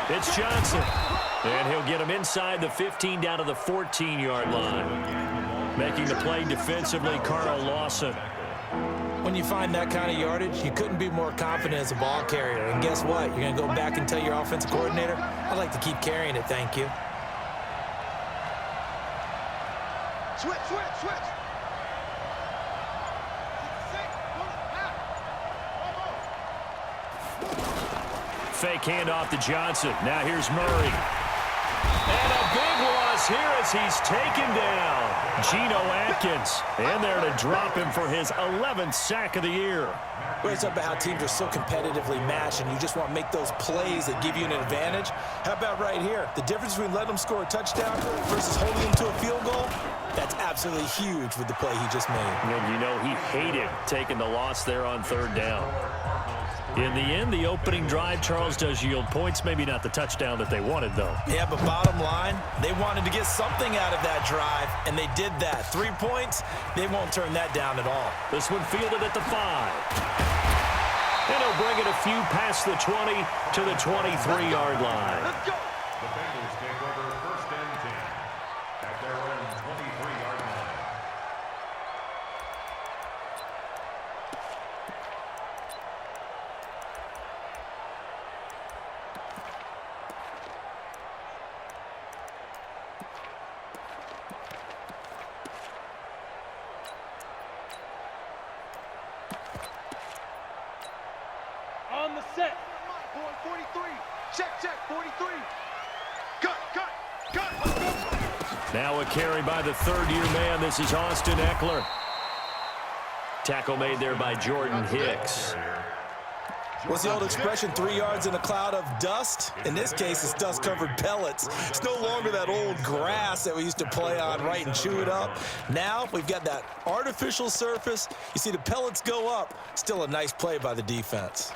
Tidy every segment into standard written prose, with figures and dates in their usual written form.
It's Johnson. And he'll get him inside the 15 down to the 14-yard line. Making the play defensively, Carl Lawson. When you find that kind of yardage, you couldn't be more confident as a ball carrier. And guess what? You're going to go back and tell your offensive coordinator, I'd like to keep carrying it, thank you. Switch, switch, switch. Fake handoff to Johnson. Now here's Murray. And a big loss here as he's taken down. Geno Atkins in there to drop him for his 11th sack of the year. Well, it's about how teams are so competitively matched, and you just want to make those plays that give you an advantage. How about right here? The difference between letting them score a touchdown versus holding them to a field goal, that's absolutely huge with the play he just made. And you know he hated taking the loss there on third down. In the end, the opening drive, Charles, does yield points. Maybe not the touchdown that they wanted, though. Yeah, but bottom line, they wanted to get something out of that drive, and they did that. 3 points, they won't turn that down at all. This one fielded at the 5. And he'll bring it a few past the 20 to the 23-yard line. Let's go. The Bengals take over first and 10 at their own 23-yard line. On the set. Boy, 43. Check, check, 43. Cut, cut, cut. Let's go. Now a carry by the third-year man. This is Austin Eckler. Tackle made there by Jordan Hicks. What's the old expression, 3 yards in a cloud of dust? In this case, it's dust-covered pellets. It's no longer that old grass that we used to play on, right, and chew it up. Now we've got that artificial surface. You see the pellets go up. Still a nice play by the defense.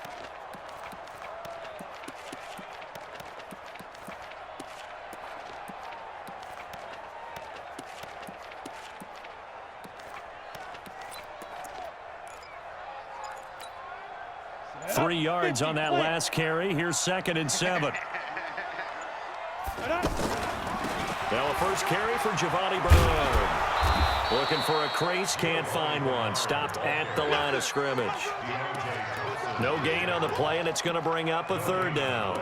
Three yards on that last carry. Here's 2nd and 7. Now a first carry for Giovanni Bernard. Looking for a crease, can't find one. Stopped at the line of scrimmage. No gain on the play, and it's going to bring up a third down.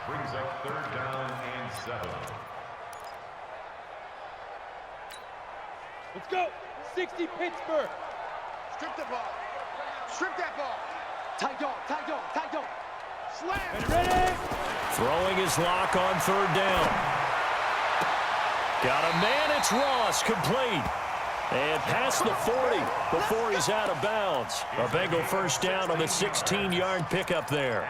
Brings up third down and 7. Let's go. 60 Pittsburgh. Strip the ball. Strip that ball. Tight dog, tight dog, tight dog. Slam. Ready? Throwing his lock on third down. Got a man, it's Ross, complete. And past the 40 before he's out of bounds. A Bengal first down on the 16-yard pickup there.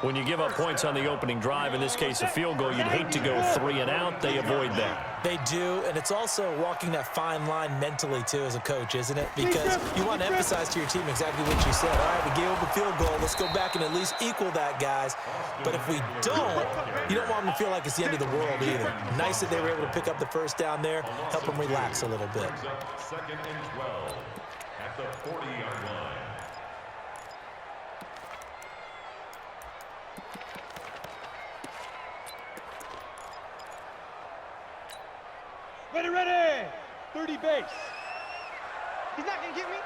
When you give up points on the opening drive, in this case a field goal, you'd hate to go 3 and out. They avoid that. They do, and it's also walking that fine line mentally, too, as a coach, isn't it? Because you want to emphasize to your team exactly what you said. All right, we gave up a field goal. Let's go back and at least equal that, guys. But if we don't, you don't want them to feel like it's the end of the world either. Nice that they were able to pick up the first down there, help them relax a little bit. 2nd and 12 at the 40-yard line. Ready, ready. 30 base. He's not going to get me.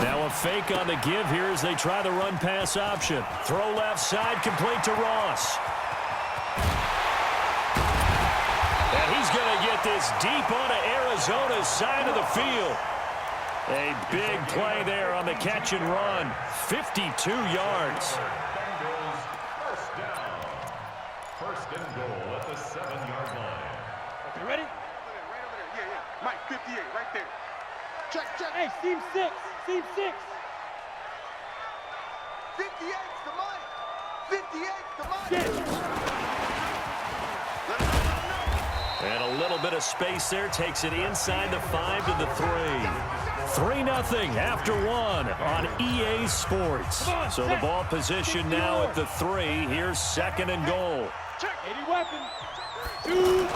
Now a fake on the give here as they try the run-pass option. Throw left side, complete to Ross. And he's going to get this deep onto Arizona's side of the field. A big play there on the catch and run. 52 yards. Bengals first down. First and goal at the 7-yard line. Okay, ready? Right over there. Yeah, yeah. Mike, 58, right there. Check, check. Hey, seam 6. Seam 6. 58's the money. 58's the money. And a little bit of space there. Takes it inside the 5 to the 3. 3-0 after 1 on EA Sports. So the ball position now at the 3. Here's 2nd and goal. Check. 80 weapon. 2.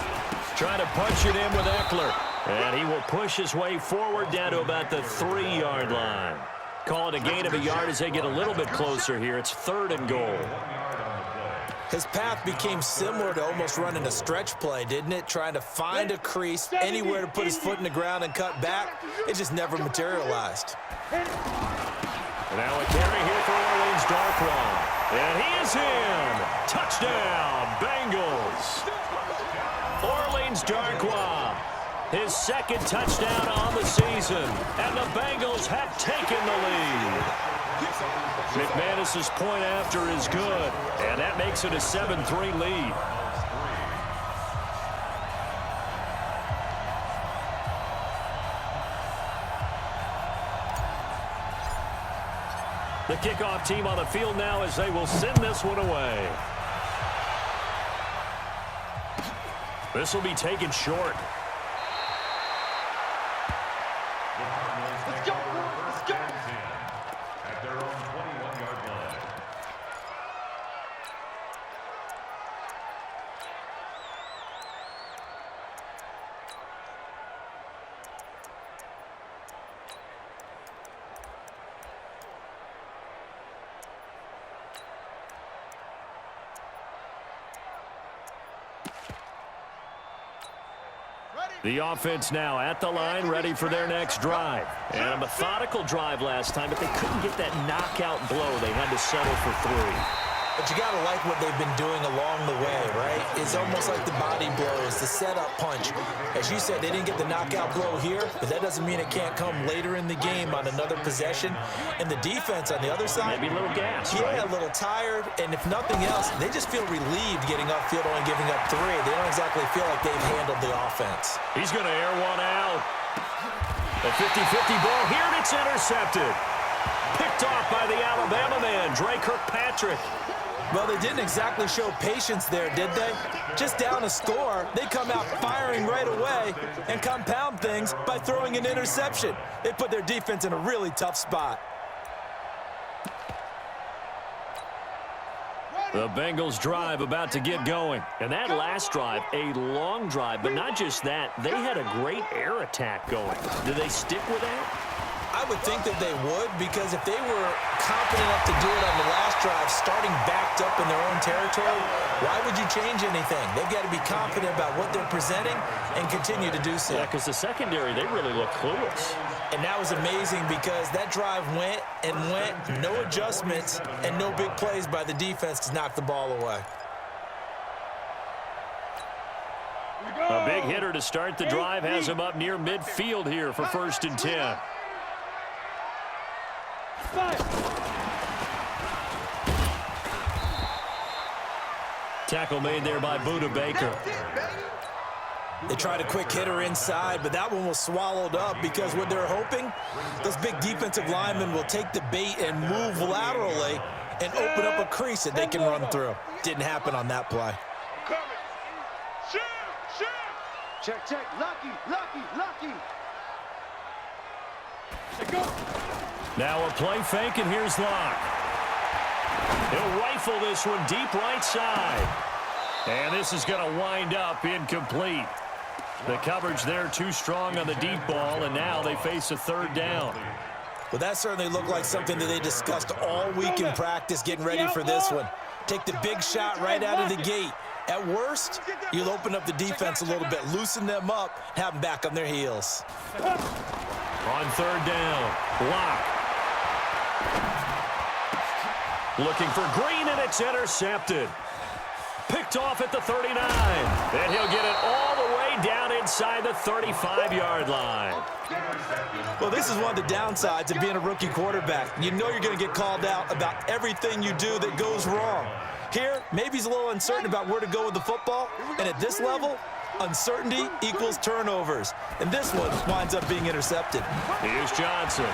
Trying to punch it in with Eckler. And he will push his way forward down to about the 3-yard line. Call it a gain of a yard as they get a little bit closer here. It's 3rd and goal. His path became similar to almost running a stretch play, didn't it? Trying to find a crease, anywhere to put his foot in the ground and cut back. It just never materialized. And now a carry here for Orleans Darkwa. And he is in. Touchdown, Bengals. Orleans Darkwa, his 2nd touchdown on the season. And the Bengals have taken the lead. McManus's point after is good, and that makes it a 7-3 lead. The kickoff team on the field now as they will send this one away. This will be taken short. Let's go, let's go. At their own 21-yard line. The offense now at the line, ready for their next drive. And a methodical drive last time, but they couldn't get that knockout blow. They had to settle for 3. But you got to like what they've been doing along the way, right? It's almost like the body blows, the setup punch. As you said, they didn't get the knockout blow here, but that doesn't mean it can't come later in the game on another possession. And the defense on the other side, Maybe a little gas, yeah, right? a little tired. And if nothing else, they just feel relieved getting upfield, only giving up 3. They don't exactly feel like they've handled the offense. He's going to air one out. A 50-50 ball here, and it's intercepted. Picked off by the Alabama man, Dre Kirkpatrick. Well, they didn't exactly show patience there, did they? Just down a score, they come out firing right away and compound things by throwing an interception. They put their defense in a really tough spot. The Bengals drive about to get going. And that last drive, a long drive, but not just that. They had a great air attack going. Do they stick with that? I would think that they would, because if they were confident enough to do it on the last drive, starting backed up in their own territory, why would you change anything? They've got to be confident about what they're presenting and continue to do so. Yeah, because the secondary, they really look clueless. And that was amazing because that drive went and went, no adjustments, and no big plays by the defense to knock the ball away. A big hitter to start the drive has him up near midfield here for 1st and 10. Tackle made there by Buda Baker. They tried a quick hitter inside, but that one was swallowed up because what they're hoping, those big defensive linemen will take the bait and move laterally and open up a crease that they can run through. Didn't happen on that play. Check, check. Lucky, lucky, lucky. Let's go. Now a play fake, and here's Locke. He'll rifle this one deep right side. And this is going to wind up incomplete. The coverage there too strong on the deep ball, and now they face a 3rd down. Well, that certainly looked like something that they discussed all week in practice, getting ready for this one. Take the big shot right out of the gate. At worst, you'll open up the defense a little bit, loosen them up, have them back on their heels. On 3rd down, Locke. Looking for Green, and it's intercepted. Picked off at the 39. And he'll get it all the way down inside the 35-yard line. Well, this is one of the downsides of being a rookie quarterback. You know you're going to get called out about everything you do that goes wrong. Here, maybe he's a little uncertain about where to go with the football. And at this level, uncertainty equals turnovers. And this one winds up being intercepted. Here's Johnson.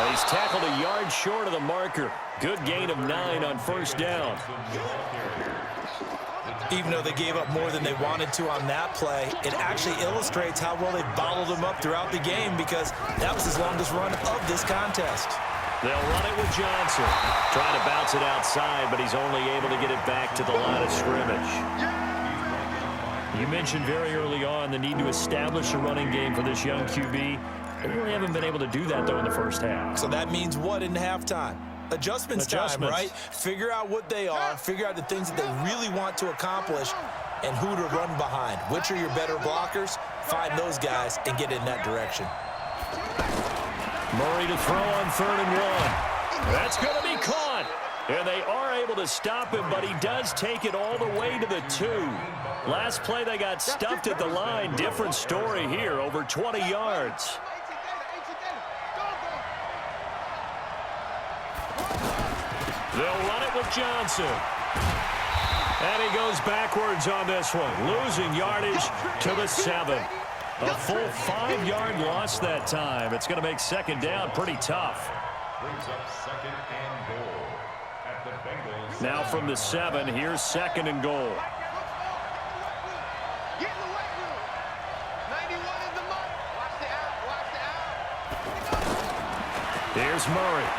He's tackled a yard short of the marker. Good gain of 9 on 1st down. Even though they gave up more than they wanted to on that play, it actually illustrates how well they bottled him up throughout the game, because that was his longest run of this contest. They'll run it with Johnson. Trying to bounce it outside, but he's only able to get it back to the line of scrimmage. You mentioned very early on the need to establish a running game for this young QB. They really haven't been able to do that, though, in the first half. So that means what in halftime? Adjustments time, right? Figure out what they are, figure out the things that they really want to accomplish, and who to run behind. Which are your better blockers? Find those guys and get in that direction. Murray to throw on 3rd and 1. That's going to be caught. And they are able to stop him, but he does take it all the way to the 2. Last play, they got stuffed at the line. Different story here, over 20 yards. They'll run it with Johnson. And he goes backwards on this one, losing yardage to the 7. A full 5-yard loss that time. It's going to make 2nd down pretty tough. Brings up 2nd and goal at the Bengals. Now from the 7, here's 2nd and goal. Get in the weight room. 91 in the mud. Watch the out. Watch the out. Here's Murray.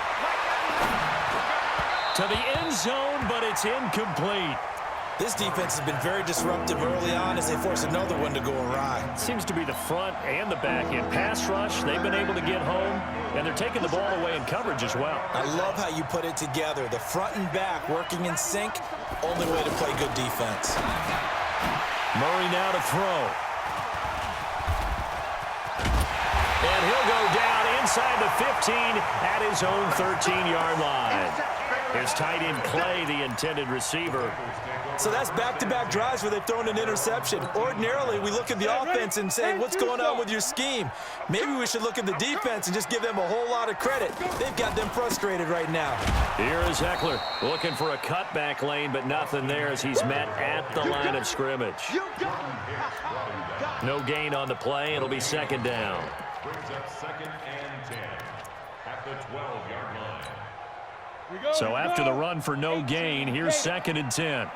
To the end zone, but it's incomplete. This defense has been very disruptive early on as they force another one to go awry. Seems to be the front and the back end. Pass rush, they've been able to get home, and they're taking the ball away in coverage as well. I love how you put it together. The front and back working in sync, only way to play good defense. Murray now to throw. And he'll go down inside the 15 at his own 13-yard line. His tight end Clay, the intended receiver. So that's back-to-back drives where they've thrown an interception. Ordinarily, we look at the offense and say, what's going on with your scheme? Maybe we should look at the defense and just give them a whole lot of credit. They've got them frustrated right now. Here is Eckler looking for a cutback lane, but nothing there as he's met at the line of scrimmage. No gain on the play. It'll be 2nd down. Brings up 2nd and 10 at the 12-yard line. So after the run for no gain, here's 2nd and 10.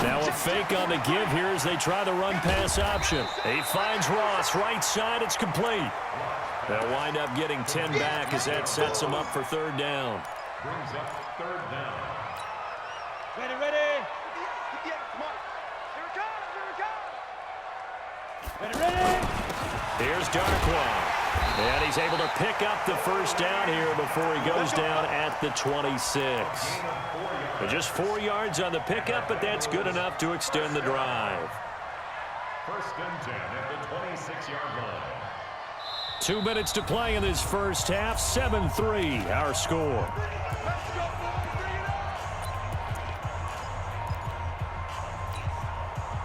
Now a fake on the give here as they try the run-pass option. He finds Ross, right side, it's complete. They'll wind up getting 10 back as that sets them up for 3rd down. Brings up 3rd down. Ready. Ready. Here's Darkwa. And he's able to pick up the 1st down here before he goes down at the 26. Just 4 yards on the pickup, but that's good enough to extend the drive. 1st and 10 at the 26-yard line. 2 minutes to play in this first half. 7-3 our score.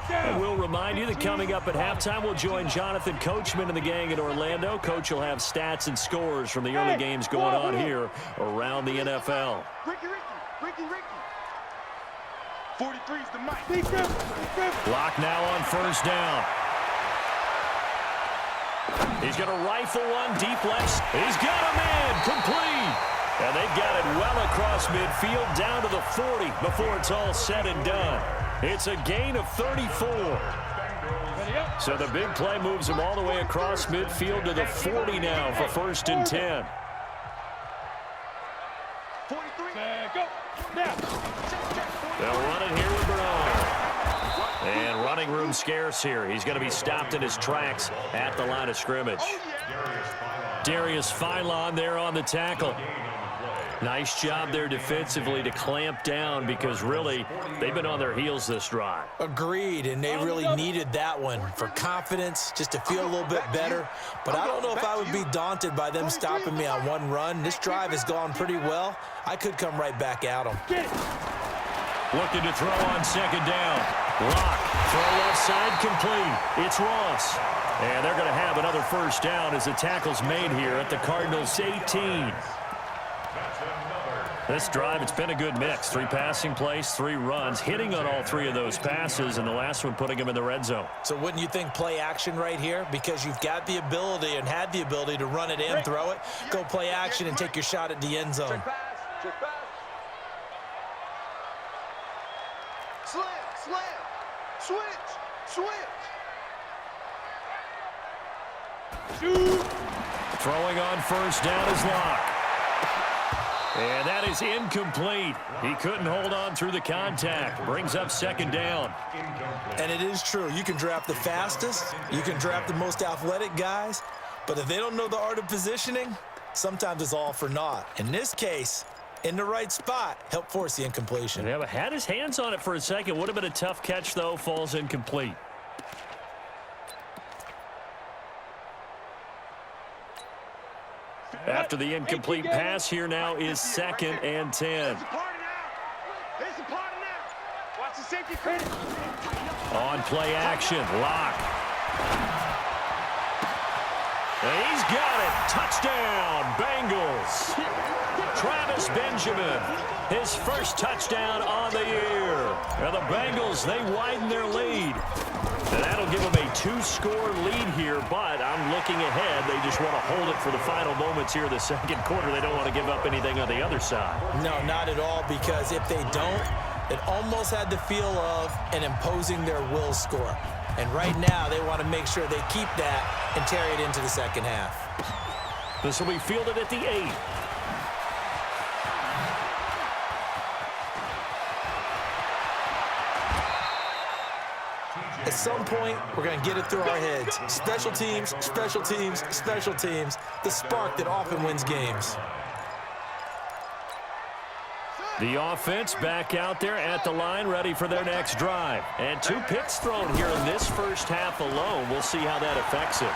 And we'll remind you that coming up at halftime, we'll join Jonathan Coachman and the gang in Orlando. Coach will have stats and scores from the early games going on here around the NFL. Ricky. 43's the mic. Block now on 1st down. He's going to rifle one deep left. He's got a man complete. And they've got it well across midfield down to the 40 before it's all said and done. It's a gain of 34. So the big play moves him all the way across midfield to the 40 now for 1st and 10. 43. Go. Now. They'll run it here with Bernard. And running room scarce here. He's going to be stopped in his tracks at the line of scrimmage. Darius Philon there on the tackle. Nice job there defensively to clamp down because really they've been on their heels this drive. Agreed, and they really needed that one for confidence, just to feel a little bit better. But I don't know if I would be daunted by them stopping me on one run. This drive has gone pretty well. I could come right back at them. Looking to throw on 2nd down. Lock, throw left side complete. It's Ross. And they're going to have another 1st down as the tackle's made here at the Cardinals' 18. This drive, it's been a good mix. 3 passing plays, 3 runs, hitting on all 3 of those passes, and the last one putting him in the red zone. So wouldn't you think play action right here? Because you've got the ability and had the ability to run it and throw it. Go play action and take your shot at the end zone. Check pass. Slam. Switch. Throwing on 1st down is Lock. And that is incomplete. He couldn't hold on through the contact. Brings up second down. And it is true. You can draft the fastest. You can draft the most athletic guys. But if they don't know the art of positioning, sometimes it's all for naught. In this case, in the right spot, help force the incompletion. Yeah, but had his hands on it for a second. Would have been a tough catch, though. Falls incomplete. After the incomplete pass, here now is 2nd and 10. Watch the safety credit. On play action, Lock. And he's got it. Touchdown, Bengals. Travis Benjamin, his first touchdown on the year. And the Bengals, they widen their lead. And that'll give them a 2-score lead here, but I'm looking ahead. They just want to hold it for the final moments here of the second quarter. They don't want to give up anything on the other side. No, not at all, because if they don't, it almost had the feel of an imposing their will score. And right now, they want to make sure they keep that and carry it into the second half. This will be fielded at the 8. At some point, we're going to get it through our heads. Special teams, special teams, special teams. The spark that often wins games. The offense back out there at the line, ready for their next drive. And 2 picks thrown here in this first half alone. We'll see how that affects it.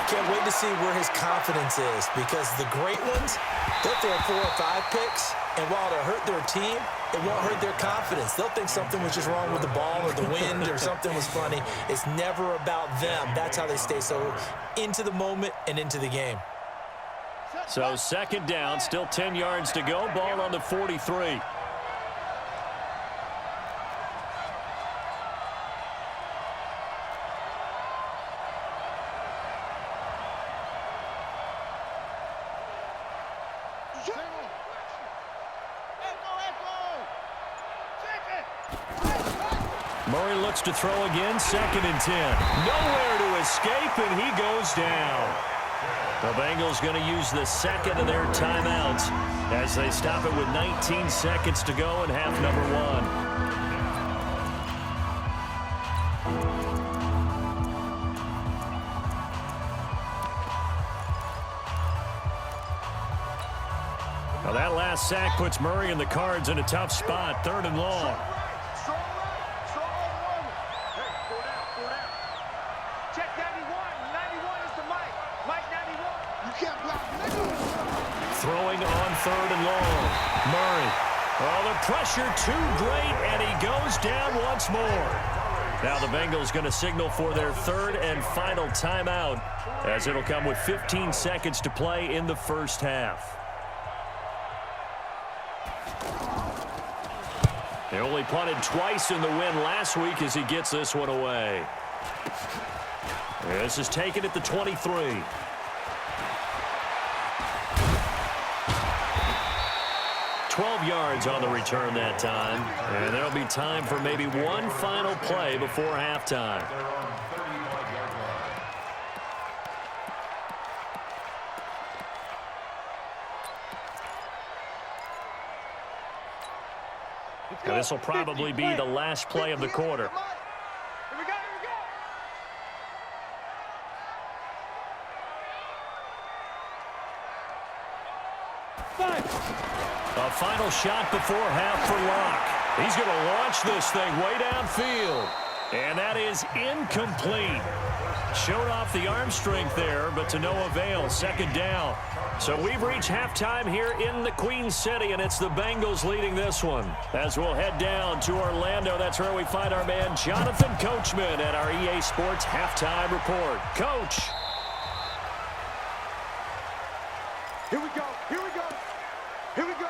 Can't wait to see where his confidence is, because the great ones, they'll throw 4 or 5 picks, and while it'll hurt their team, it won't hurt their confidence. They'll think something was just wrong with the ball or the wind or something was funny. It's never about them. That's how they stay so into the moment and into the game. So 2nd down, still 10 yards to go. Ball on the 43. Murray looks to throw again, 2nd and 10. Nowhere to escape, and he goes down. The Bengals going to use the second of their timeouts as they stop it with 19 seconds to go in half number 1. Now that last sack puts Murray and the Cards in a tough spot, 3rd and long. Throwing on 3rd and long. Murray. Oh, the pressure too great, and he goes down once more. Now the Bengals going to signal for their 3rd and final timeout, as it'll come with 15 seconds to play in the first half. He only punted twice in the win last week as he gets this one away. This is taken at the 23. Yards on the return that time, and there'll be time for maybe one final play before halftime. Now this will probably be the last play of the quarter. A final shot before half for Locke. He's going to launch this thing way downfield. And that is incomplete. Showed off the arm strength there, but to no avail. 2nd down. So we've reached halftime here in the Queen City, and it's the Bengals leading this one. As we'll head down to Orlando, that's where we find our man Jonathan Coachman at our EA Sports Halftime Report. Coach. Here we go. Here we go. Here we go.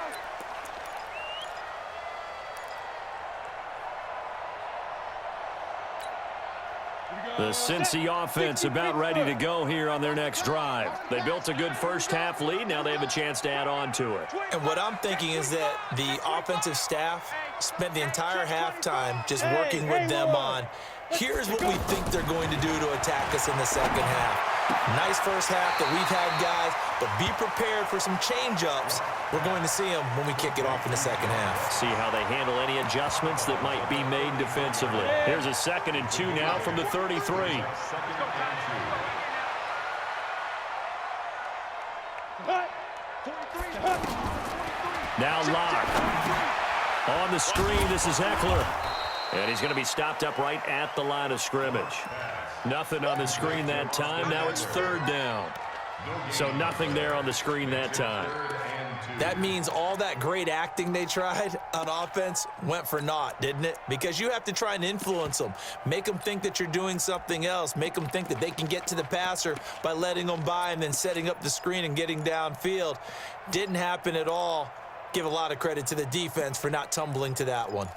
The Cincy offense about ready to go here on their next drive. They built a good first half lead. Now they have a chance to add on to it. And what I'm thinking is that the offensive staff spent the entire halftime just working with them on, here's what we think they're going to do to attack us in the second half. Nice first half that we've had, guys, but be prepared for some change-ups. We're going to see them when we kick it off in the second half. See how they handle any adjustments that might be made defensively. Here's a 2nd and 2 now from the 33. Now Locke. On the screen, this is Eckler. And he's going to be stopped up right at the line of scrimmage. Nothing on the screen that time. Now it's 3rd down. So nothing there on the screen that time. That means all that great acting they tried on offense went for naught, didn't it? Because you have to try and influence them. Make them think that you're doing something else. Make them think that they can get to the passer by letting them by and then setting up the screen and getting downfield. Didn't happen at all. Give a lot of credit to the defense for not tumbling to that one.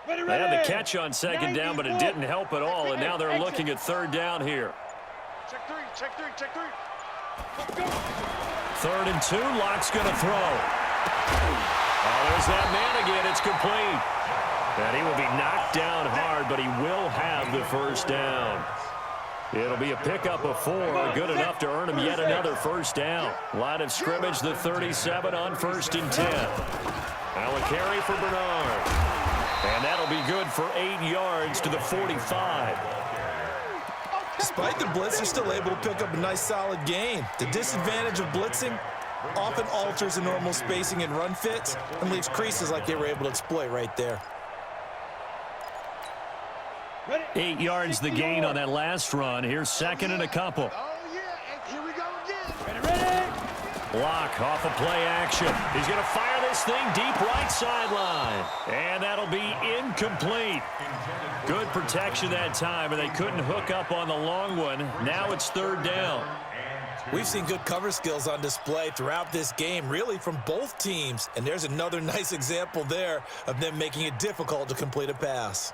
They had the catch on 2nd down, but it didn't help at all, and now they're looking at 3rd down here. Check 3, check 3, check 3. 3rd and 2, Locke's going to throw. Oh, there's that man again. It's complete. And he will be knocked down hard, but he will have the 1st down. It'll be a pickup of 4, good enough to earn him yet another 1st down. Line of scrimmage, the 37 on 1st and 10. Now a carry for Bernard. And that'll be good for 8 yards to the 45. Despite the blitz, they're still able to pick up a nice, solid gain. The disadvantage of blitzing often alters the normal spacing and run fits and leaves creases like they were able to exploit right there. 8 yards the gain on that last run. Here's 2nd and a couple. Oh, yeah, and here we go again. Ready? Locke off a play action. He's going to fire this thing deep right sideline. And that'll be incomplete. Good protection that time, and they couldn't hook up on the long one. Now it's 3rd down. We've seen good cover skills on display throughout this game, really from both teams. And there's another nice example there of them making it difficult to complete a pass.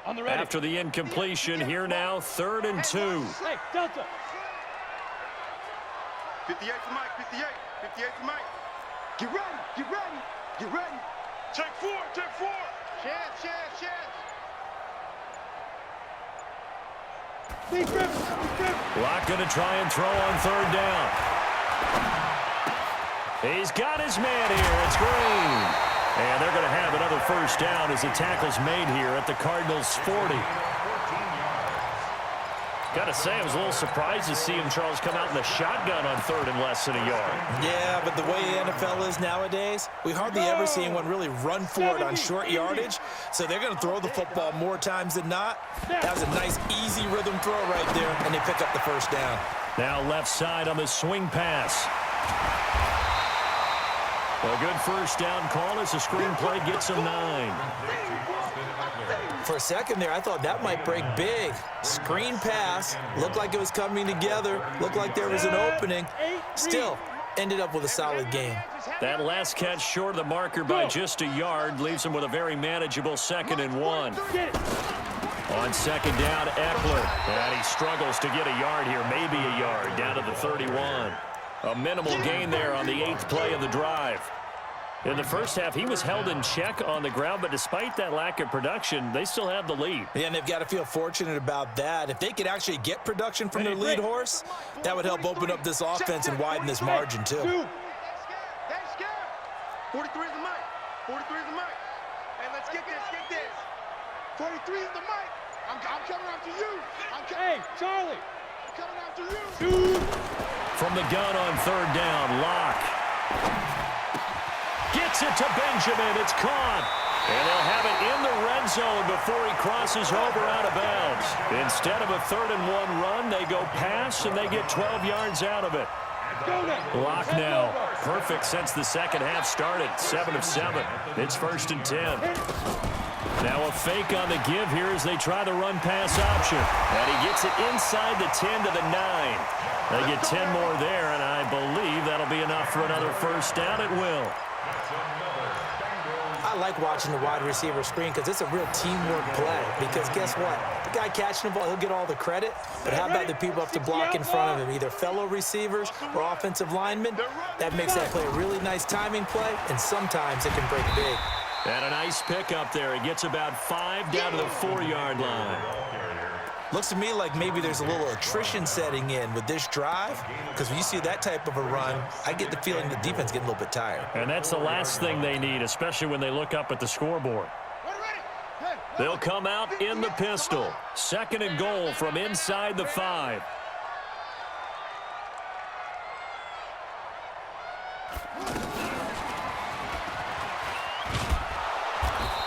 After the incompletion, here now, 3rd and 2. Hey, Delta. 58 to Mike, 58. 58 to Mike. Get ready, get ready, get ready. Check 4, check 4. Chance. Big grip. Locke going to try and throw on 3rd down. He's got his man here. It's Green. And they're going to have another 1st down as the tackle's made here at the Cardinals' 40. Got to say, I was a little surprised to see him, Charles, come out in the shotgun on 3rd and less than a yard. Yeah, but the way the NFL is nowadays, we hardly ever see anyone really run for it on short yardage. So they're going to throw the football more times than not. That was a nice, easy rhythm throw right there, and they pick up the 1st down. Now left side on the swing pass. A good 1st down call as the screenplay gets him 9. For a second there, I thought that might break big. Screen pass, looked like it was coming together, looked like there was an opening. Still, ended up with a solid game. That last catch short of the marker by just a yard leaves him with a very manageable 2nd and 1. On 2nd down, Eckler. And he struggles to get a yard here, maybe a yard, down to the 31. A minimal gain there on the 8th play of the drive. In the first half, he was held in check on the ground, but despite that lack of production, they still have the lead. Yeah, and they've got to feel fortunate about that. If they could actually get production from their lead horse, that would help open up this offense and widen this margin, too. 43 is the mic. 43 is the mic. Hey, let's get this. 43 is the mic. I'm coming after you. Hey, Charlie. I'm coming after you. From the gun on 3rd down, Locke. Gets it to Benjamin. It's caught. And they'll have it in the red zone before he crosses over out of bounds. Instead of a 3rd and 1 run, they go pass, and they get 12 yards out of it. Locke now. Perfect since the second half started. 7 of 7. It's 1st and 10. Now a fake on the give here as they try the run-pass option. And he gets it inside the 10 to the 9. They get 10 more there, and I believe that'll be enough for another 1st down. It will. I like watching the wide receiver screen because it's a real teamwork play. Because guess what? The guy catching the ball, he'll get all the credit. But how about the people up to block in front of him, either fellow receivers or offensive linemen? That makes that play a really nice timing play, and sometimes it can break big. And a nice pickup there. He gets about 5 down to the 4-yard line. Looks to me like maybe there's a little attrition setting in with this drive, because when you see that type of a run, I get the feeling the defense getting a little bit tired. And that's the last thing they need, especially when they look up at the scoreboard. They'll come out in the pistol. 2nd and goal from inside the 5.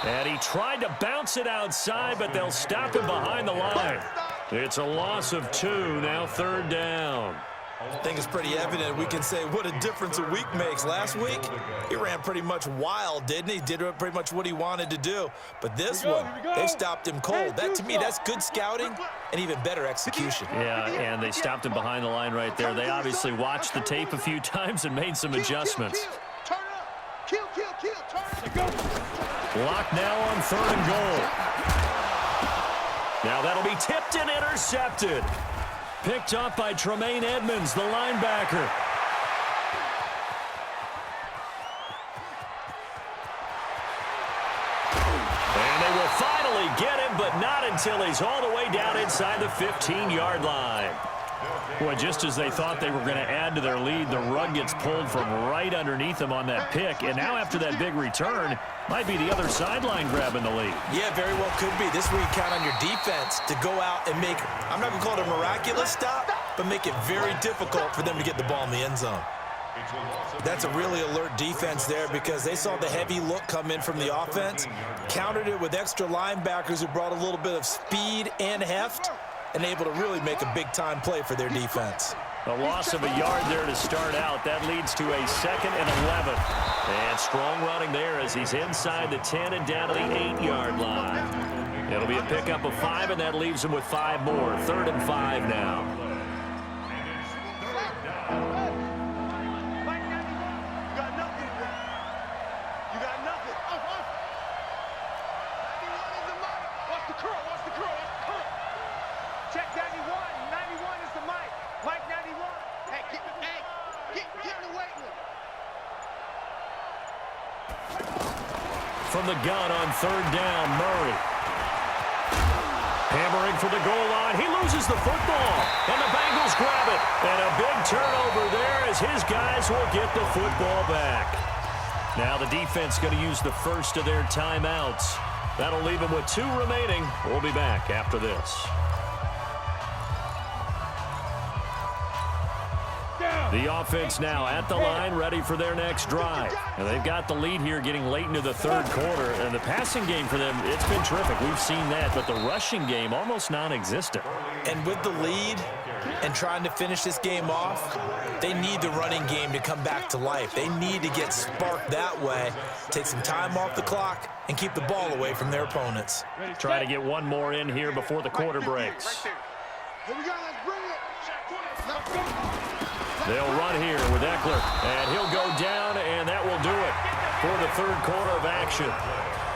And he tried to bounce it outside, but they'll stop him behind the line. It's a loss of 2, now 3rd down. I think it's pretty evident. We can say what a difference a week makes. Last week, he ran pretty much wild, didn't he? Did pretty much what he wanted to do. But this one, they stopped him cold. That, to me, that's good scouting and even better execution. Yeah, and they stopped him behind the line right there. They obviously watched the tape a few times and made some adjustments. Block now on 3rd and goal. Now that'll be tipped and intercepted. Picked up by Tremaine Edmonds, the linebacker. And they will finally get him, but not until he's all the way down inside the 15-yard line. Boy, just as they thought they were going to add to their lead, the rug gets pulled from right underneath them on that pick. And now after that big return, might be the other sideline grabbing the lead. Yeah, very well could be. This is where you count on your defense to go out and make, I'm not going to call it a miraculous stop, but make it very difficult for them to get the ball in the end zone. That's a really alert defense there because they saw the heavy look come in from the offense, countered it with extra linebackers who brought a little bit of speed and heft, and able to really make a big-time play for their defense. A loss of a yard there to start out. That leads to a 2nd and 11. And strong running there as he's inside the 10 and down to the 8-yard line. It'll be a pickup of 5, and that leaves him with 5 more. 3rd and 5 now. From the gun on 3rd down, Murray. Hammering for the goal line. He loses the football, and the Bengals grab it. And a big turnover there as his guys will get the football back. Now the defense going to use the first of their timeouts. That'll leave them with 2 remaining. We'll be back after this. The offense now at the line, ready for their next drive. And they've got the lead here getting late into the 3rd quarter. And the passing game for them, it's been terrific. We've seen that. But the rushing game, almost non-existent. And with the lead and trying to finish this game off, they need the running game to come back to life. They need to get sparked that way, take some time off the clock, and keep the ball away from their opponents. Trying to get one more in here before the quarter breaks. Here we go, let's bring it. Let's go. They'll run here with Eckler, and he'll go down, and that will do it for the 3rd quarter of action.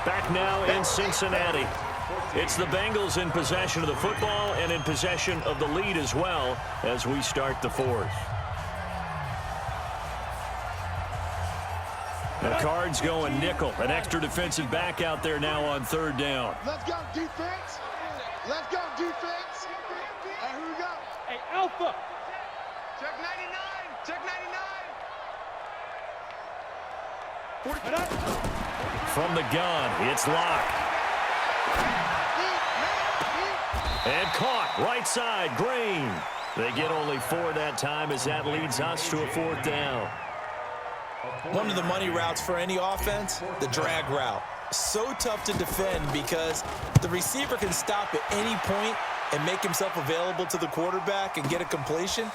Back now in Cincinnati. It's the Bengals in possession of the football and in possession of the lead as well as we start the 4th. The Cards going nickel. An extra defensive back out there now on 3rd down. Let's go, defense. Let's go, defense. All right, here we go. Hey, Alpha. Check 99. Check 99. From the gun, it's Locke. And caught, right side, Green. They get only 4 that time as that leads us to a 4th down. One of the money routes for any offense, the drag route. So tough to defend because the receiver can stop at any point and make himself available to the quarterback and get a completion.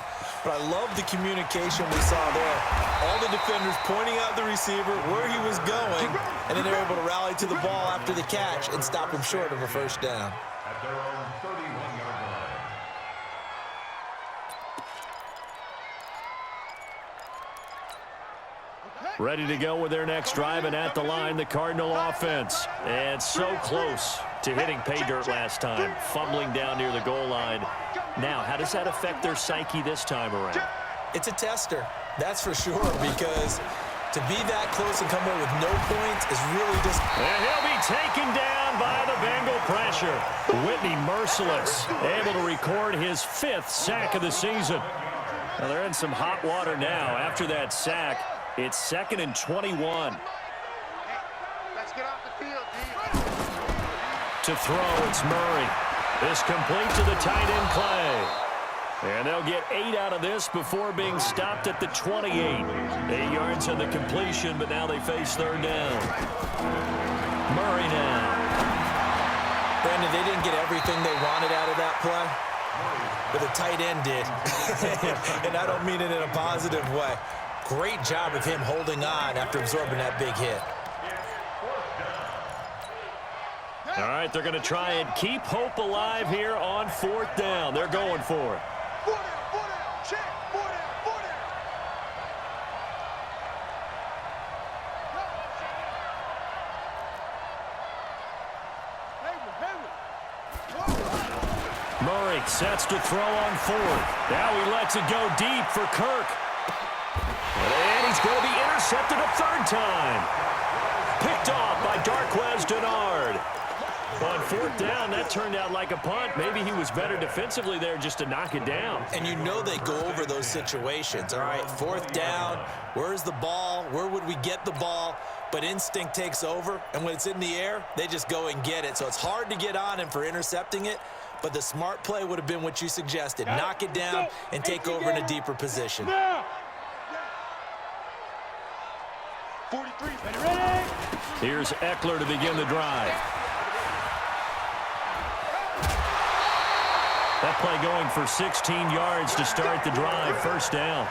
But I love the communication we saw there. All the defenders pointing out the receiver, where he was going, and then they're able to rally to the ball after the catch and stop him short of a 1st down. At their own 31-yard line. Ready to go with their next drive, and at the line, the Cardinal offense. And so close to hitting pay dirt last time, fumbling down near the goal line. Now, how does that affect their psyche this time around? It's a tester, that's for sure, because To be that close and come away with no points is really just... And he'll be taken down by the Bengal pressure. Whitney merciless, able to record his 5th sack of the season. Well, they're in some hot water now. After that sack, it's 2nd and 21. Hey, let's get off the field, D. To throw, it's Murray. This complete to the tight end Clay. And they'll get 8 out of this before being stopped at the 28. 8 yards on the completion, but now they face 3rd down. Murray now. Brandon, they didn't get everything they wanted out of that play, but the tight end did. And I don't mean it in a positive way. Great job of him holding on after absorbing that big hit. All right, they're going to try and keep hope alive here on 4th down. They're going for it. 4 down, check, 4 down. Murray sets to throw on 4th. Now he lets it go deep for Kirk. And he's going to be intercepted a 3rd time. Picked off by Darquez Denard. On 4th down, that turned out like a punt. Maybe he was better defensively there just to knock it down. And you know they go over those situations. All right, 4th down, where's the ball? Where would we get the ball? But instinct takes over, and when it's in the air, they just go and get it. So it's hard to get on him for intercepting it, but the smart play would have been what you suggested. Knock it down and take over in a deeper position. 43, ready? Here's Eckler to begin the drive. That play going for 16 yards to start the drive, 1st down.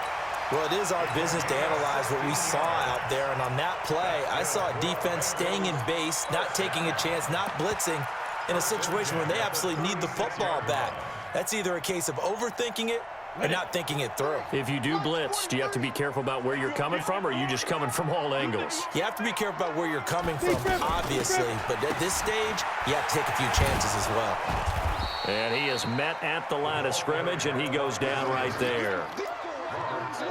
Well, it is our business to analyze what we saw out there, and on that play, I saw a defense staying in base, not taking a chance, not blitzing, in a situation where they absolutely need the football back. That's either a case of overthinking it or not thinking it through. If you do blitz, do you have to be careful about where you're coming from, or are you just coming from all angles? You have to be careful about where you're coming from, obviously, but at this stage, you have to take a few chances as well. And he is met at the line of scrimmage, and he goes down right there.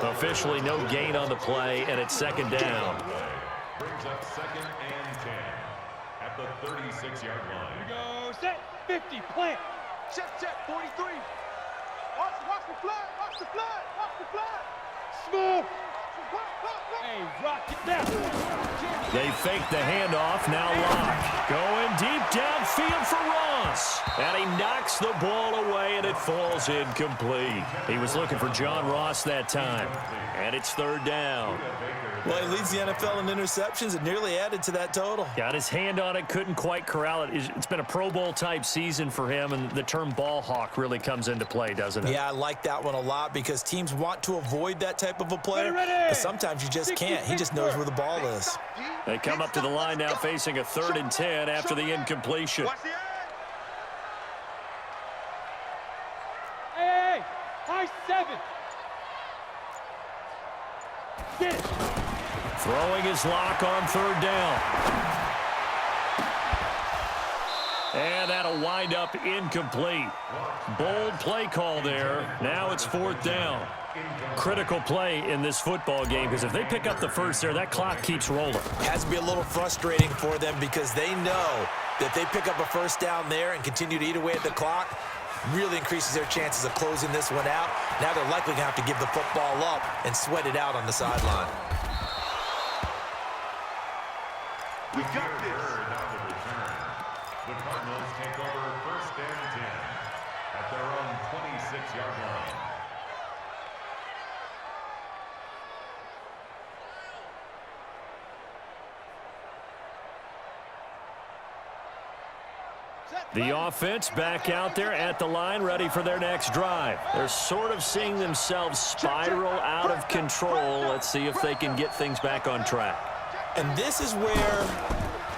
Officially no gain on the play, and it's 2nd down. Brings up 2nd and 10 at the 36-yard line. Here we go, set, 50, plant. Check, 43. Watch the flood, watch the flood, watch the flood. Smooth. Hey, rock it down. They fake the handoff, now Locke. Going deep downfield for Ross. And he knocks the ball away, and it falls incomplete. He was looking for John Ross that time. And it's 3rd down. Well, he leads the NFL in interceptions and nearly added to that total. Got his hand on it, couldn't quite corral it. It's been a Pro Bowl-type season for him, and the term ball hawk really comes into play, doesn't it? Yeah, I like that one a lot because teams want to avoid that type of a player, but sometimes you just can't. He just knows where the ball is. They come up to the line now facing a 3rd and 10 after the incompletion. Watch the Hey, high 7. Get it. Throwing his Lock on 3rd down. And that'll wind up incomplete. Bold play call there. Now it's 4th down. Critical play in this football game because if they pick up the first there, that clock keeps rolling. It has to be a little frustrating for them because they know that they pick up a 1st down there and continue to eat away at the clock, really increases their chances of closing this one out. Now they're likely going to have to give the football up and sweat it out on the sideline. We got this. Down to return. The Cardinals take over 1st and 10 at their own 26-yard line. The offense back out there at the line, ready for their next drive. They're sort of seeing themselves spiral out of control. Let's see if they can get things back on track. And this is where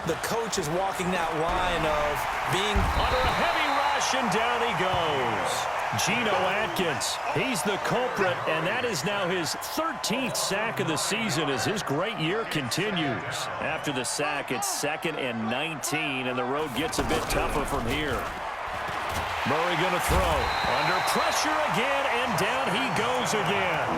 the coach is walking that line of being Under a heavy rush, and down he goes. Geno Atkins, he's the culprit, and that is now his 13th sack of the season as his great year continues. After the sack, it's 2nd and 19, and the road gets a bit tougher from here. Murray going to throw. Under pressure again, and down he goes again.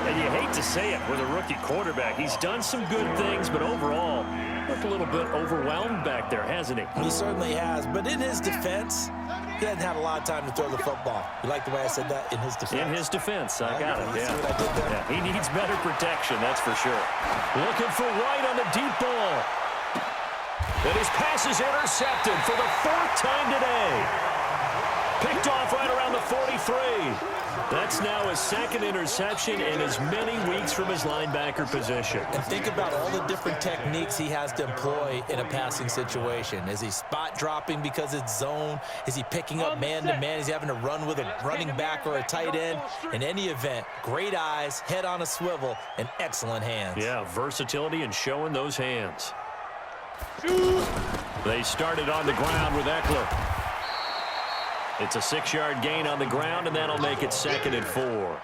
And you hate to say it with a rookie quarterback. He's done some good things, but overall, looked a little bit overwhelmed back there, hasn't he? He certainly has, but in his defense, he hasn't had a lot of time to throw the football. You like the way I said that? In his defense? In his defense, I got it, See what I did there? Yeah, he needs better protection, that's for sure. Looking for White on the deep ball. And his pass is intercepted for the 4th time today. Picked off right around the 43. That's now his 2nd interception in as many weeks from his linebacker position. And think about all the different techniques he has to employ in a passing situation. Is he spot dropping because it's zone? Is he picking up man-to-man? Is he having to run with a running back or a tight end? In any event, great eyes, head on a swivel, and excellent hands. Yeah, versatility and showing those hands. They started on the ground with Eckler. It's a 6-yard gain on the ground, and that'll make it 2nd and 4.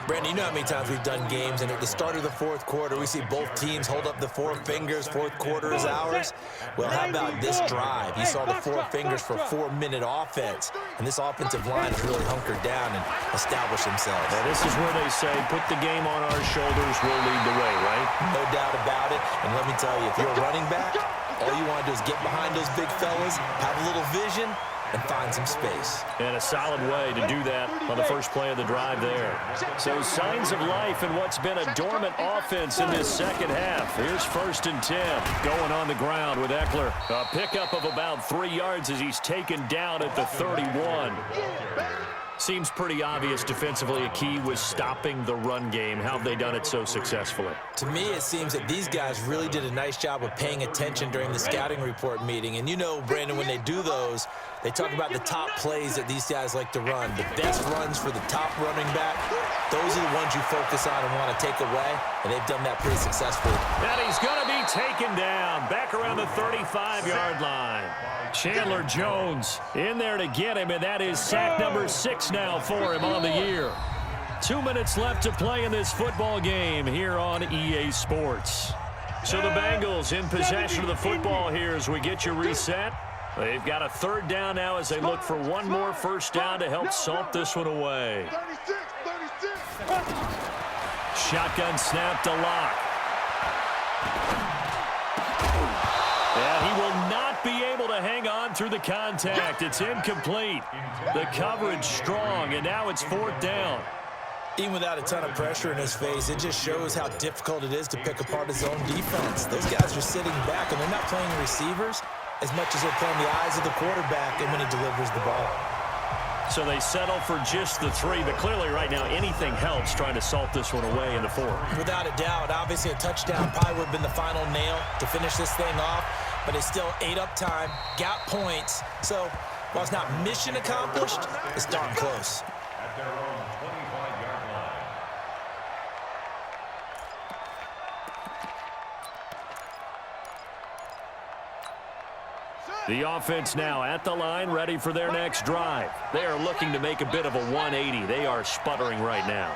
Brandon, you know how many times we've done games, and at the start of the 4th quarter, we see both teams hold up the 4 fingers, 4th quarter is ours. Well, how about this drive? You saw the 4 fingers for 4-minute offense, and this offensive line has really hunkered down and established themselves. Now, this is where they say, put the game on our shoulders, we'll lead the way, right? No doubt about it, and let me tell you, if you're a running back, all you want to do is get behind those big fellas, have a little vision, and find some space. And a solid way to do that on the first play of the drive there. So signs of life in what's been a dormant offense in this second half. Here's 1st and 10. Going on the ground with Eckler. A pickup of about 3 yards as he's taken down at the 31. Seems pretty obvious defensively a key was stopping the run game. How have they done it so successfully? To me, it seems that these guys really did a nice job of paying attention during the scouting report meeting. And you know, Brandon, when they do those, they talk about the top plays that these guys like to run. The best runs for the top running back, those are the ones you focus on and want to take away, and they've done that pretty successfully. And he's going to be taken down back around the 35-yard line. Chandler Jones in there to get him, and that is sack number 6 now for him on the year. 2 minutes left to play in this football game here on EA Sports. So the Bengals in possession of the football here as we get you reset. They've got a 3rd down now as they look for one more first down to help salt this one away. 36. Shotgun snap to Lock. And he will not be able to hang on through the contact. It's incomplete. The coverage strong, and now it's 4th down. Even without a ton of pressure in his face, it just shows how difficult it is to pick apart his own defense. Those guys are sitting back, and they're not playing receivers as much as they're playing the eyes of the quarterback and when he delivers the ball. So they settle for just the 3, but clearly right now anything helps trying to salt this one away in the 4th. Without a doubt, obviously a touchdown probably would have been the final nail to finish this thing off, but it's still 8 up time, got points. So while it's not mission accomplished, it's darn close. At their own 25-yard line. The offense now at the line, ready for their next drive. They are looking to make a bit of a 180. They are sputtering right now.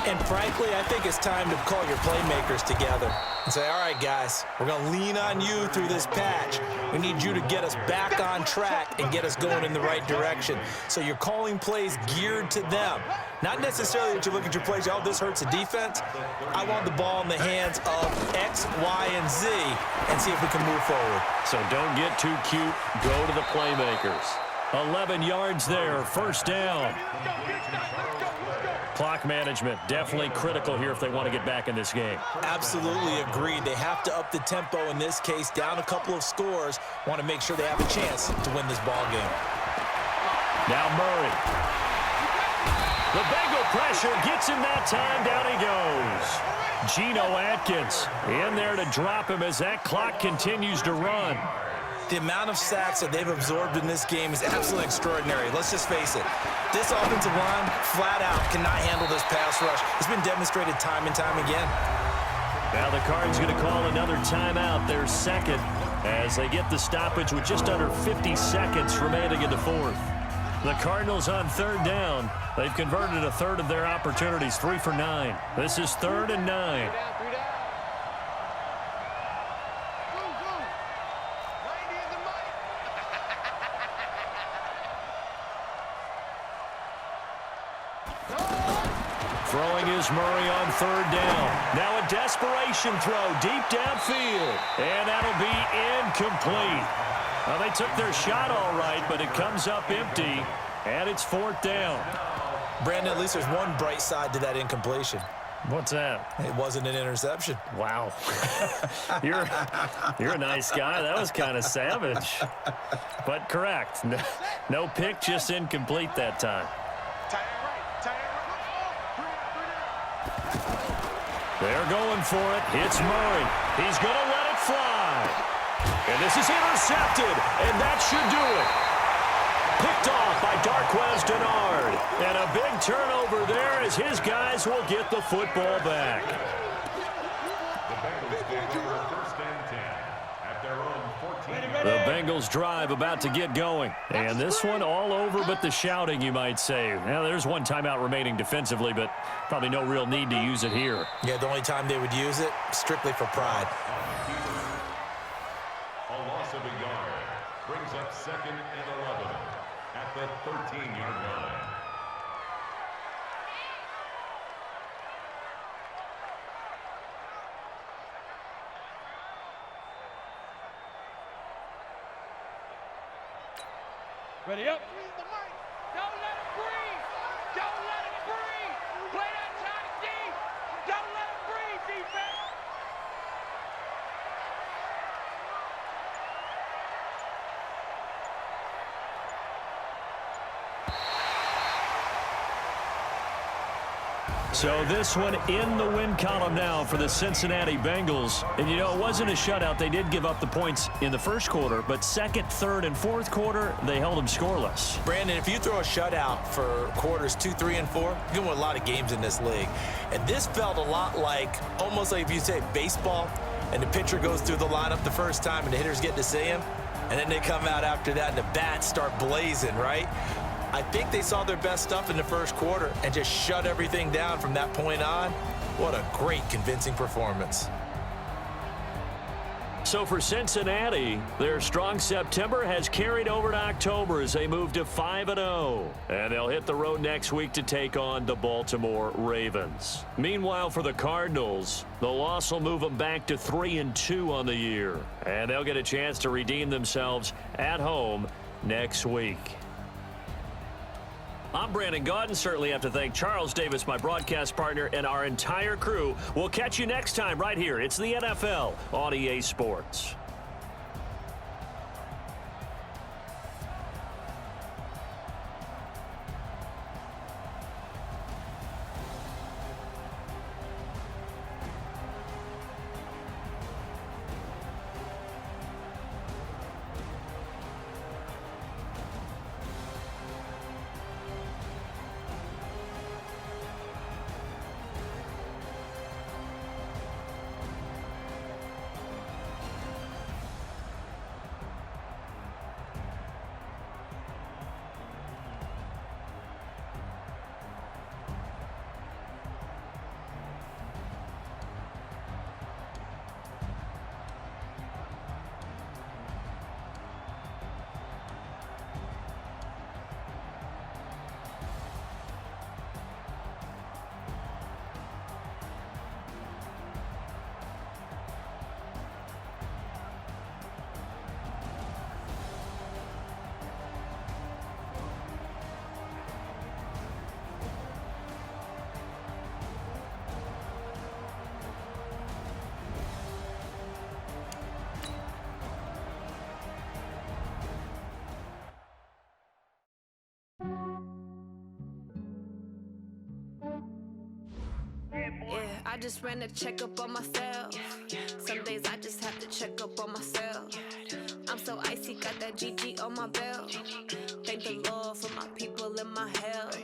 And frankly, I think it's time to call your playmakers together and say, all right, guys, we're going to lean on you through this patch. We need you to get us back on track and get us going in the right direction. So you're calling plays geared to them. Not necessarily that you look at your plays, oh, this hurts the defense. I want the ball in the hands of X, Y, and Z and see if we can move forward. So don't get too cute. Go to the playmakers. 11 yards there, 1st down. Clock management, definitely critical here if they want to get back in this game. Absolutely agreed. They have to up the tempo in this case, down a couple of scores, want to make sure they have a chance to win this ball game. Now Murray. The Bengal pressure gets him that time. Down he goes. Geno Atkins in there to drop him as that clock continues to run. The amount of sacks that they've absorbed in this game is absolutely extraordinary. Let's just face it. This offensive line, flat out, cannot handle this pass rush. It's been demonstrated time and time again. Now the Cardinals going to call another timeout, their 2nd, as they get the stoppage with just under 50 seconds remaining in the 4th. The Cardinals on 3rd down. They've converted a 1/3 of their opportunities, 3 for 9. This is 3rd and 9. Throwing is Murray on third down. Now a desperation throw deep downfield. And that'll be incomplete. Well, they took their shot all right, but it comes up empty, and it's fourth down. Brandon, at least there's one bright side to that incompletion. What's that? It wasn't an interception. Wow. You're a nice guy. That was kind of savage. But correct. No pick, just incomplete that time. They're going for it. It's Murray. He's going to let it fly. And this is intercepted, and that should do it. Picked off by Darquez Denard. And a big turnover there as his guys will get the football back. The Bengals take over first and 10 at their own 14. The Bengals drive about to get going. And this one all over but the shouting, you might say. Now, there's one timeout remaining defensively, but probably no real need to use it here. Yeah, the only time they would use it, strictly for pride. A loss of a yard brings up second and 11 at the 13-yard line. Ready up. Don't let him breathe. Don't let him breathe. Play that shot deep. Don't let him breathe, defense. So this one in the win column now for the Cincinnati Bengals. And, you know, it wasn't a shutout. They did give up the points in the first quarter, but second, third, and fourth quarter, they held them scoreless. Brandon, if you throw a shutout for quarters 2, 3, and 4, you're going to win a lot of games in this league. And this felt a lot like, almost like if you say baseball, and the pitcher goes through the lineup the first time and the hitters get to see him, and then they come out after that and the bats start blazing, right? I think they saw their best stuff in the first quarter and just shut everything down from that point on. What a great, convincing performance. So for Cincinnati, their strong September has carried over to October as they move to 5-0. And they'll hit the road next week to take on the Baltimore Ravens. Meanwhile, for the Cardinals, the loss will move them back to 3-2 on the year. And they'll get a chance to redeem themselves at home next week. I'm Brandon Gaudin. Certainly have to thank Charles Davis, my broadcast partner, and our entire crew. We'll catch you next time right here. It's the NFL on EA Sports. I just ran a checkup on myself. Some days I just have to check up on myself. I'm so icy, got that GG on my belt. Thank the Lord for my people and my health.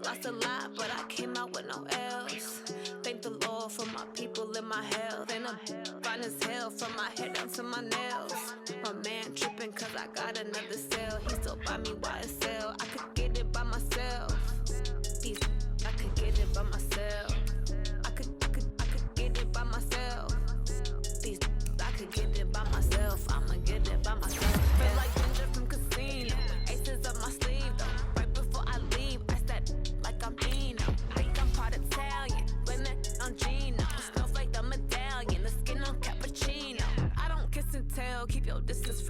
Lost a lot, but I came out with no else. Thank the Lord for my people and my health. And I'm fine as hell from my head down to my nails. My man tripping cause I got another cell. He still buy me YSL. I could get it by myself. I could get it by myself. I could get it by myself. I could get it by myself. I'ma get it by myself. Feel like Ginger from Casino. Aces up my sleeve though. Right before I leave, I said like I'm Dino. Think I'm part of town.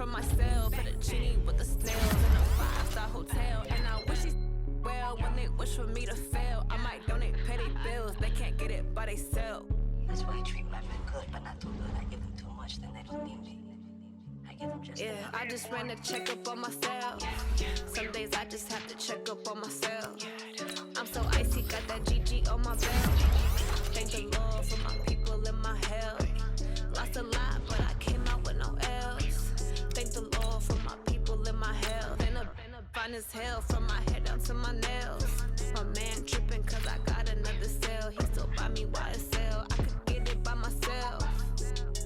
from myself. Fettuccine with the snails in a 5-star hotel. And I wish these well when they wish for me to fail. I might donate petty bills, they can't get it by themselves. That's why I treat my men good, but not too good. I give them too much, then they don't need me. I give them just enough. I just ran a checkup on myself. Some days I just have to check up on myself. I'm so icy, got that GG on my belt. Thank the Lord for my people in my health. Lost a lot, but I came out with no else. Thank the Lord for my people in my health. And a fine as hell from my head down to my nails. My man tripping cause I got another cell. He still buy me YSL. I could get it by myself.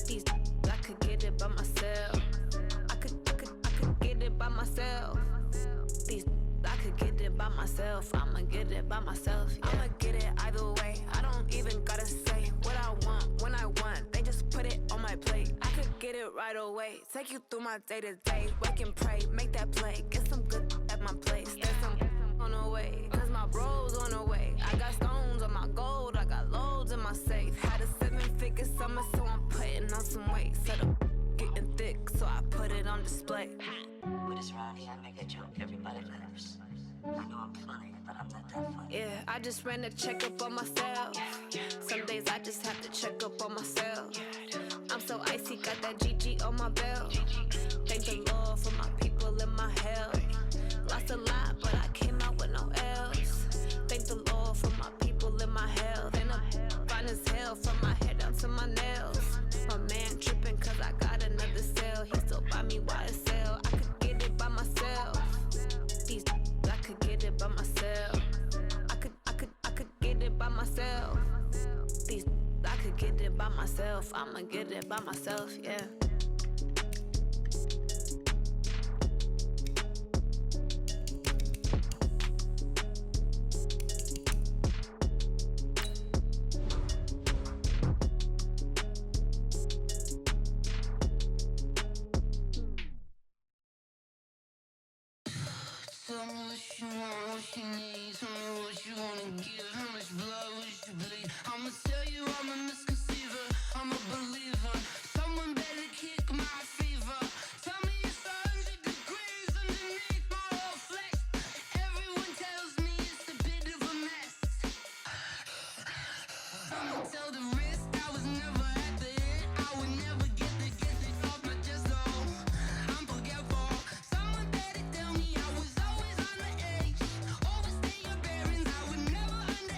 These I could get it by myself. I could get it by myself. These I could get it by myself. I'ma get it by myself. Yeah. I'ma get it either way. I don't even gotta say what I want when I want. They just put it on my plate. I could get it right away. Take you through my day to day. Wake and pray, make that play. Get some good at my place. There's some on the way. Cause my bro's on the way. I got stones on my gold. I got loads in my safe. Had a 7-figure summer, so I'm putting on some weight. Set up getting thick, so I put it on display. With this round here, I make a joke, everybody laughs. I know I'm funny, but I'm not that funny. I just ran a checkup on myself. Some days I just have to check up on myself. I'm so icy, got that GG on my belt. Thank the Lord for my people in my health. Lost a lot, but I came out with no else. Thank the Lord for my people in my health. And I'm fine as hell from my head down to my nails. My man tripping cause I got another cell. He still buy me YSL. I could get it by myself. These I could get it by myself. I could get it by myself. These I could get it by myself. I'ma get it by myself, yeah. Tell me what you want, what you need. Tell me what you wanna give. How much blood would you bleed? I'ma tell you I'm a misconceiver. I'm a believer. Someone better kick my fever. Tell me it's 100 degrees underneath my whole flesh. Everyone tells me it's a bit of a mess. I'ma tell the risk I was never at the end. I would never get the off my chest though. I'm forgetful. Someone better tell me I was always on the edge. Overstay your bearings, I would never underestimate.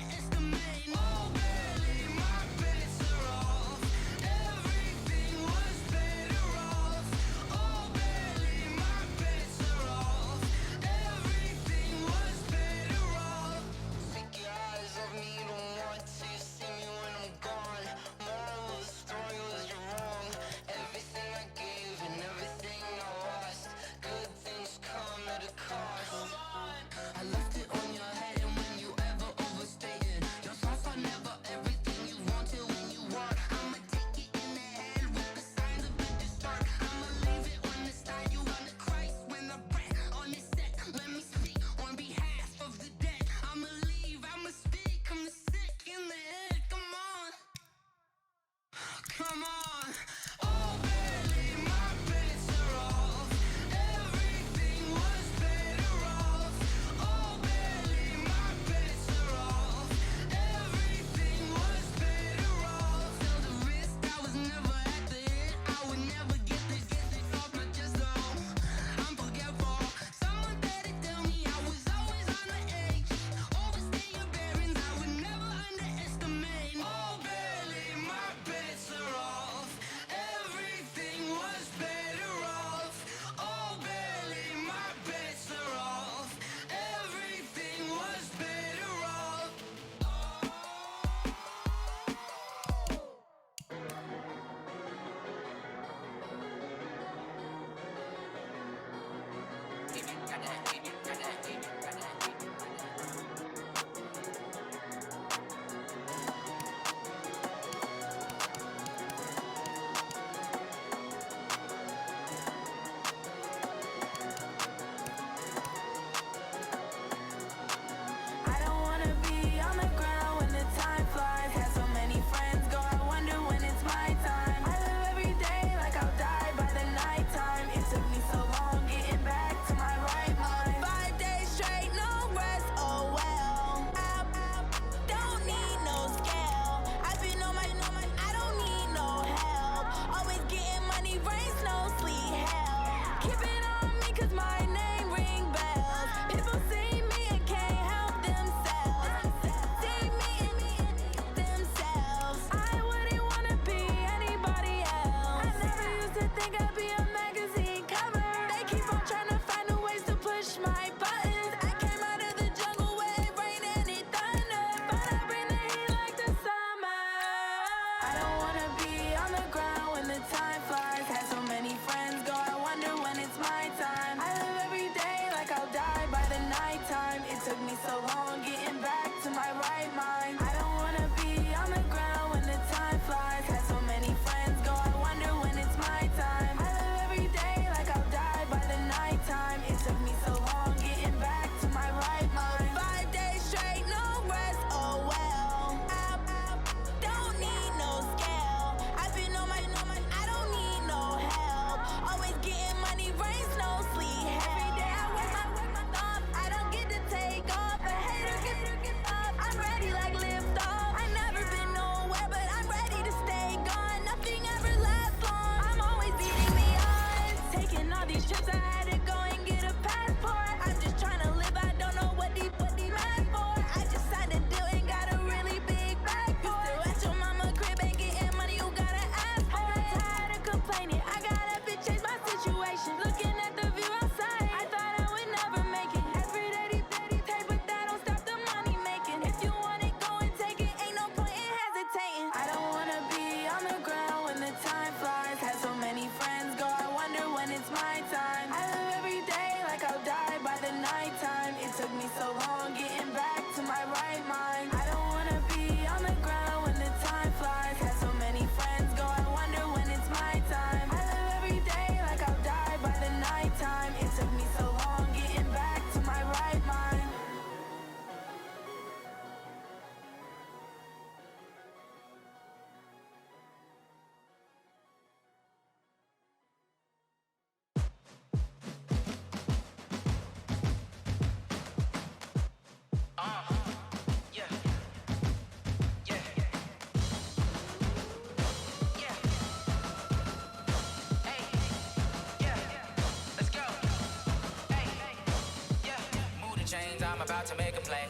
make a play.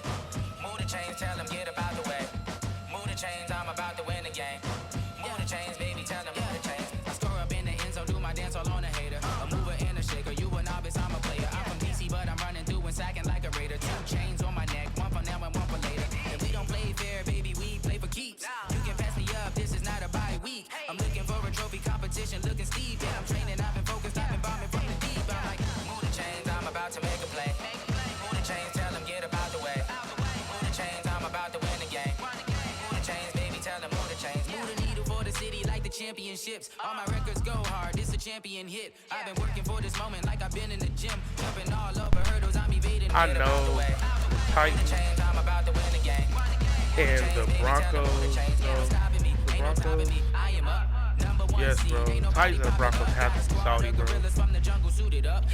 Move the chains, tell them get about the way. Move the chains, I'm about to win the game. Move the chains, baby, tell them move the chains. I score up in the end zone, do my dance all on a hater. A mover and a shaker, you a novice, I'm a player. I'm from DC, but I'm running through and sacking like a raider. 2 chains on my neck, one for now and one for later. And we don't play fair, baby, we play for keeps. You can pass me up, this is not a bye week. I'm looking for a trophy competition, looking steep. Yeah, I'm training, I've been focused, I've been bombing from the deep. I'm like, move the chains, I'm about to make a play. Move the chains, tell them get about the way. Move the chains, I'm about to win the game. Move the chains, baby, tell them move the chains. Move the needle for the city like the championships. All my records go hard, this a champion hit. I've been working for this moment like I've been in the gym. Jumping all over hurdles, I'm evading. I know Titans and the Broncos. Yes, bro. Titans and the Broncos have to be salty, bro.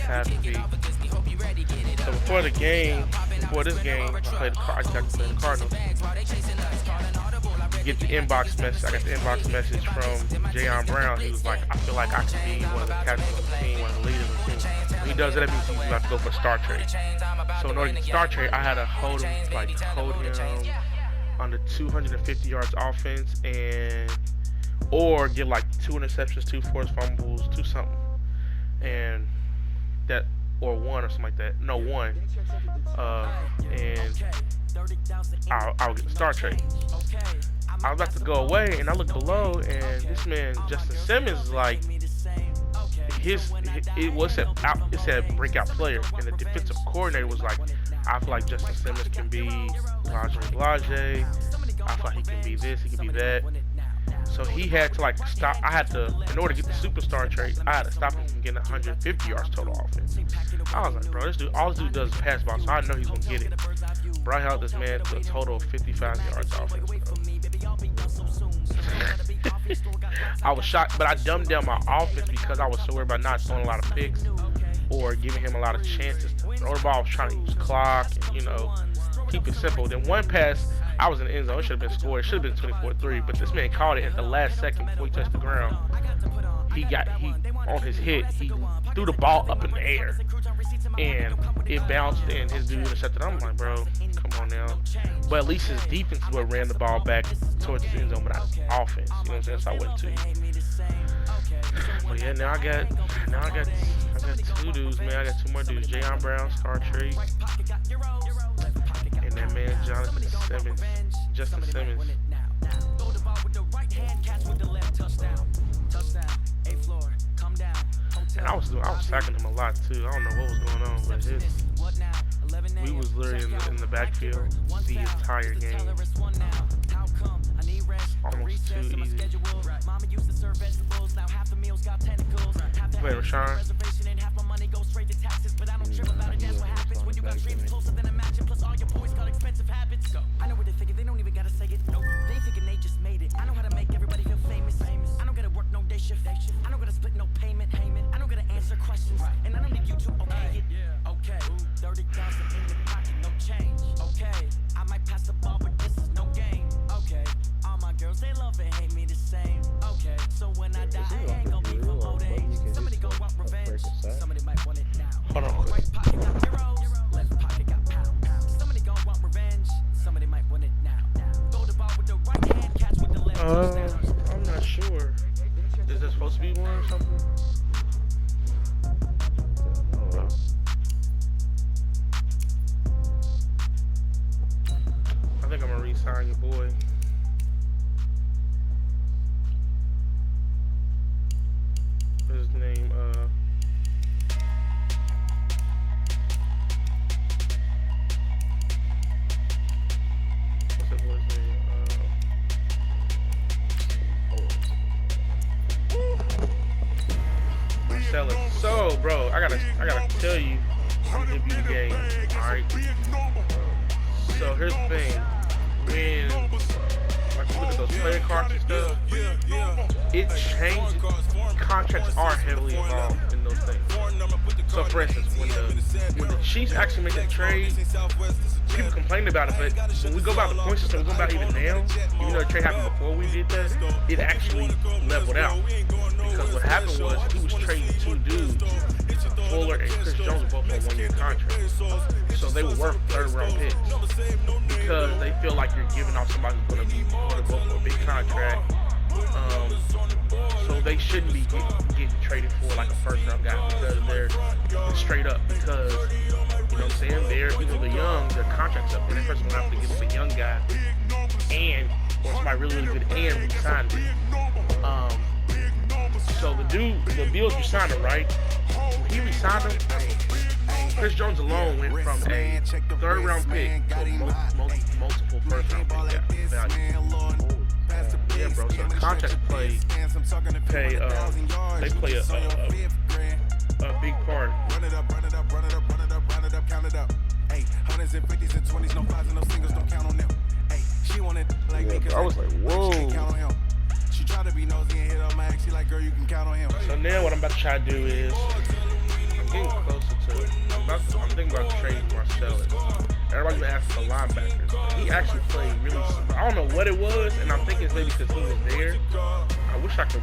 Have to be. So before this game, I played the Cardinals. Get the inbox message. I got the inbox message from Jayon Brown. He was like, I feel like I could be one of the captains of the team, one of the leaders of the team. When he does that, that means he's about to go for a star trade. So in order to get star trade, I had to hold him under 250 yards offense or get like 2 interceptions, 2 forced fumbles, 2 something, and that, or 1 or something like that. No, 1. And I'll get the star trade. I was about to go away, and I look below, and this man Justin Simmons is like, it said breakout player, and the defensive coordinator was like, I feel like Justin Simmons can be Blage. I feel like he can be this, he can be that. So he had to like stop. In order to get the superstar trade, I had to stop him from getting 150 yards total offense. I was like, bro, all this dude does is pass ball, so I know he's gonna get it. Bro, I held this man to a total of 55 yards offense. I was shocked, but I dumbed down my offense because I was so worried about not throwing a lot of picks or giving him a lot of chances to throw the ball. I was trying to use clock and, keep it simple. Then one pass, I was in the end zone. It should have been scored. It should have been 24-3, but this man caught it at the last second before he touched the ground. He on his hit, he threw the ball up in the air, and it bounced, and his dude intercepted. I'm like, bro, come on now. But at least his defense is what ran the ball back towards the end zone, but not offense. You know what I'm saying? So I went to you. But yeah, now I got 2 dudes, man. I got 2 more dudes. Jayon Brown, star trade, and that man Justin Simmons. And I was sacking him a lot too. I don't know what was going on, but we was literally in the backfield the entire game. Almost too easy. Play Rashawn. I know what they thinking, they don't even gotta say it. No, they thinking they just made it. I know how to make everybody feel famous. I don't gotta work no day shift. I don't gotta split no payment. I don't gotta answer questions. And I don't need you to okay it. Okay, 30,000 in your pocket, no change. Okay, I might pass the ball, but this is no game. Okay, all my girls, they love and hate me the same. Okay, so when I die, I ain't gonna be from old age. Somebody go want revenge. Somebody might want it now. Hold on. Right pocket got zeros, left pocket got pounds. Somebody go want revenge. Somebody might want it now. Throw the ball with the right hand, catch with the left. I'm not sure. Is there supposed to be one or something? I think I'm gonna re-sign your boy. What's his name? What's that boy's name? Sell it. So, bro, I gotta tell you, I'm gonna give you the game. All right. So here's the thing. When like you look at those player cards and stuff, it changes. Contracts are heavily involved in those things. So for instance, when the Chiefs actually make a trade, people complain about it, but when we go about the point system, we go about even now, even though the trade happened before we did that, it actually leveled out. Because what happened was he was trading 2 dudes Fuller and Chris Jones are both on one-year contracts. So they were worth third-round picks because they feel like you're giving out somebody who's going to go for a big contract. So they shouldn't be getting traded for like a first-round guy because they're straight up because, you know what I'm saying, they're young, their contract's up, and the person will have to give them a young guy or somebody really, really good and re-sign him. So the Bills re-signed him, right? When he re-signed him, Chris Jones alone went from a third-round pick to a multiple first-round pick value. Yeah, bro. So the contract they play a big part. Run it up, count it up. Hey, hundreds and fifties and 20s, no fives and no singles, don't count on them. Hey, she wanted like me, I was like, whoa. She can't count on him. She tried to be nosy and hit on my ex. She like, girl, you can count on him. So now what I'm about to try to do is I'm getting closer to. I'm thinking about trading Marcellus. Everybody's been asking for linebackers. He actually played really. I don't know what it was, and I'm thinking it's maybe because he was there. I wish I could